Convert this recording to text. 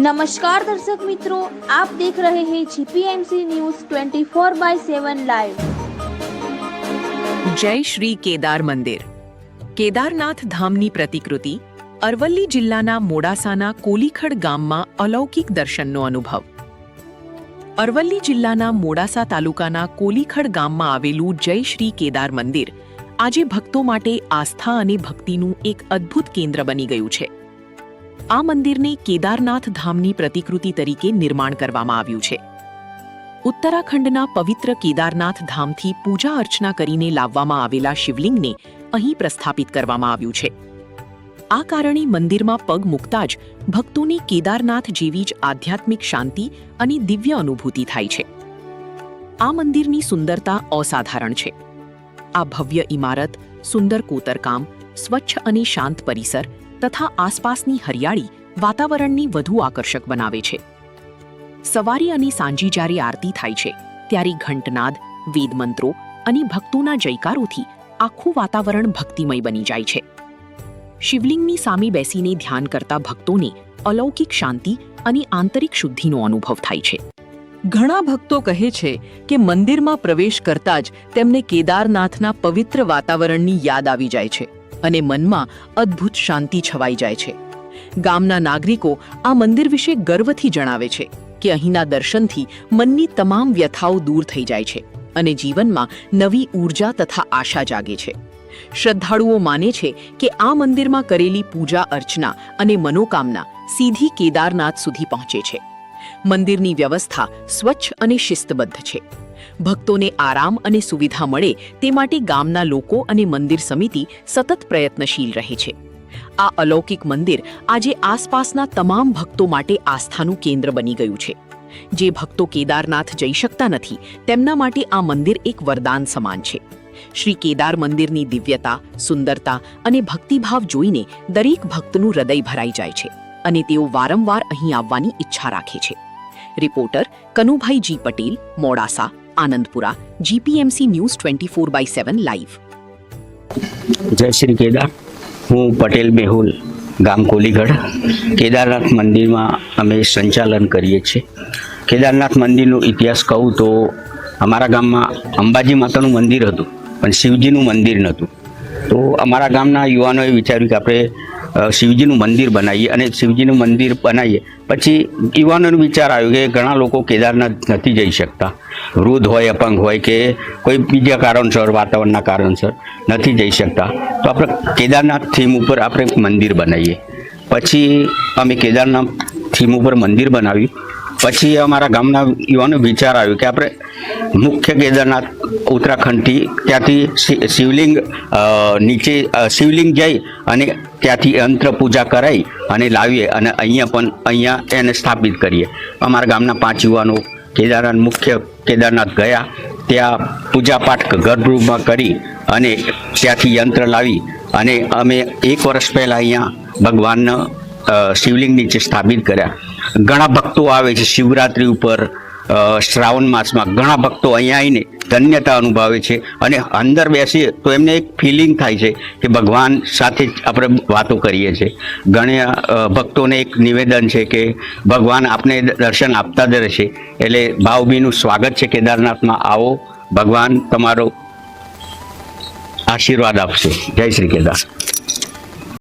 नमस्कार दर्शक मित्रों, आप देख रहे हैं जीपीएमसी न्यूज 24/7 लाइव। जय श्री केदार मंदिर। કેદારનાથ ધામની પ્રતિકૃતિ અરવલ્લી જિલ્લાના મોડાસાના કોલીખડ ગામમાં અલૌકિક દર્શનનો અનુભવ। અરવલ્લી જિલ્લાના મોડાસા તાલુકાના કોલીખડ ગામમાં આવેલું જય શ્રી કેદાર મંદિર આજે ભક્તો માટે આસ્થા અને ભક્તિનું એક અદ્ભુત કેન્દ્ર બની ગયું છે। આ મંદિરને કેદારનાથ ધામની પ્રતિકૃતિ તરીકે નિર્માણ કરવામાં આવ્યું છે। ઉત્તરાખંડના પવિત્ર કેદારનાથ ધામથી પૂજા અર્ચના કરીને લાવવામાં આવેલા શિવલિંગને અહીં પ્રસ્થાપિત કરવામાં આવ્યું છે। આ કારણે મંદિરમાં પગ મૂકતા જ ભક્તોને કેદારનાથ જેવી જ આધ્યાત્મિક શાંતિ અને દિવ્ય અનુભૂતિ થાય છે। આ મંદિરની સુંદરતા અસાધારણ છે। આ ભવ્ય ઇમારત, સુંદર કોતરકામ, સ્વચ્છ અને શાંત પરિસર તથા આસપાસની હરિયાળી વાતાવરણને વધુ આકર્ષક બનાવે છે। સવારે અને સાંજે જ્યારે આરતી થાય છે ત્યારે ઘંટનાદ, વેદમંત્રો અને ભક્તોના જયકારોથી આખું વાતાવરણ ભક્તિમય બની જાય છે। શિવલિંગની સામે બેસીને ધ્યાન કરતા ભક્તોને અલૌકિક શાંતિ અને આંતરિક શુદ્ધિનો અનુભવ થાય છે। ઘણા ભક્તો કહે છે કે મંદિરમાં પ્રવેશ કરતા જ તેમને કેદારનાથના પવિત્ર વાતાવરણની યાદ આવી જાય છે અને મનમાં અદ્ભુત શાંતિ છવાઈ જાય છે। ગામના નાગરિકો આ મંદિર વિશે ગર્વથી જણાવે છે કે અહીંના દર્શનથી મનની તમામ વ્યથાઓ દૂર થઈ જાય છે અને જીવનમાં નવી ઊર્જા તથા આશા જાગે છે। શ્રદ્ધાળુઓ માને છે કે આ મંદિરમાં કરેલી પૂજા અર્ચના અને મનોકામના સીધી કેદારનાથ સુધી પહોંચે છે। મંદિરની વ્યવસ્થા સ્વચ્છ અને શિસ્તબદ્ધ છે। ભક્તોને આરામ અને સુવિધા મળે તે માટે ગામના લોકો અને મંદિર સમિતિ સતત પ્રયત્નશીલ રહે છે। આ અલૌકિક મંદિર આજે આસપાસના તમામ ભક્તો માટે આસ્થાનું કેન્દ્ર બની ગયું છે। જે ભક્તો કેદારનાથ જઈ શકતા નથી તેમના માટે આ મંદિર એક વરદાન સમાન છે। શ્રી કેદાર મંદિરની દિવ્યતા, સુંદરતા અને ભક્તિભાવ જોઈને દરેક ભક્તનું હૃદય ભરાઈ જાય છે અને તેઓ વારંવાર અહીં આવવાની ઈચ્છા રાખે છે। Reporter Kanubhai ji Patel, Modasa, Anandpura, GPMC news 24/7 live. જય શ્રી કેદાર। હું પટેલ મેહુલ, ગામ કોલીગઢ। કેદારનાથ મંદિરમાં અમે સંચાલન કરીએ છીએ। કેદારનાથ મંદિરનો ઇતિહાસ કહું તો અમારા ગામમાં અંબાજી માતાનું મંદિર હતું પણ શિવજીનું મંદિર નહોતું। તો અમારા ગામના યુવાનોએ વિચાર્યું કે આપણે શિવજીનું મંદિર બનાવીએ અને શિવજીનું મંદિર બનાવીએ। પછી યુવાનોનો વિચાર આવ્યો કે ઘણા લોકો કેદારનાથ નથી જઈ શકતા, વૃદ્ધ હોય, અપંગ હોય કે કોઈ બીજા કારણસર, વાતાવરણના કારણસર નથી જઈ શકતા, તો આપણે કેદારનાથ થીમ ઉપર આપણે મંદિર બનાવીએ। પછી અમે કેદારનાથ થીમ ઉપર મંદિર બનાવ્યું। પછી અમારા ગામના યુવાનો વિચાર આવ્યો કે આપણે મુખ્ય કેદારનાથ ઉત્તરાખંડથી ત્યાંથી શિવલિંગ નીચે શિવલિંગ જઈ અને ત્યાંથી યંત્ર પૂજા કરાવી અને લાવીએ અને અહીંયા એને સ્થાપિત કરીએ। અમારા ગામના 5 યુવાનો કેદારનાથ મુખ્ય કેદારનાથ ગયા, ત્યાં પૂજાપાઠ ગર્ભગૃહમાં કરી અને ત્યાંથી યંત્ર લાવી અને અમે 1 વર્ષ પહેલાં અહીંયા ભગવાનના શિવલિંગ નીચે સ્થાપિત કર્યા। ઘણા ભક્તો આવે છે શિવરાત્રિ ઉપર, શ્રાવણ માસમાં ઘણા ભક્તો અહીંયા આવીને ધન્યતા અનુભવે છે અને અંદર બેસીએ તો એમને એક ફિલિંગ થાય છે કે ભગવાન સાથે જ આપણે વાતો કરીએ છીએ। ઘણા ભક્તોને એક નિવેદન છે કે ભગવાન આપને દર્શન આપતા જ રહેશે, એટલે ભાવભીનું સ્વાગત છે કેદારનાથમાં। આવો, ભગવાન તમારો આશીર્વાદ આપશે। જય શ્રી કેદાર।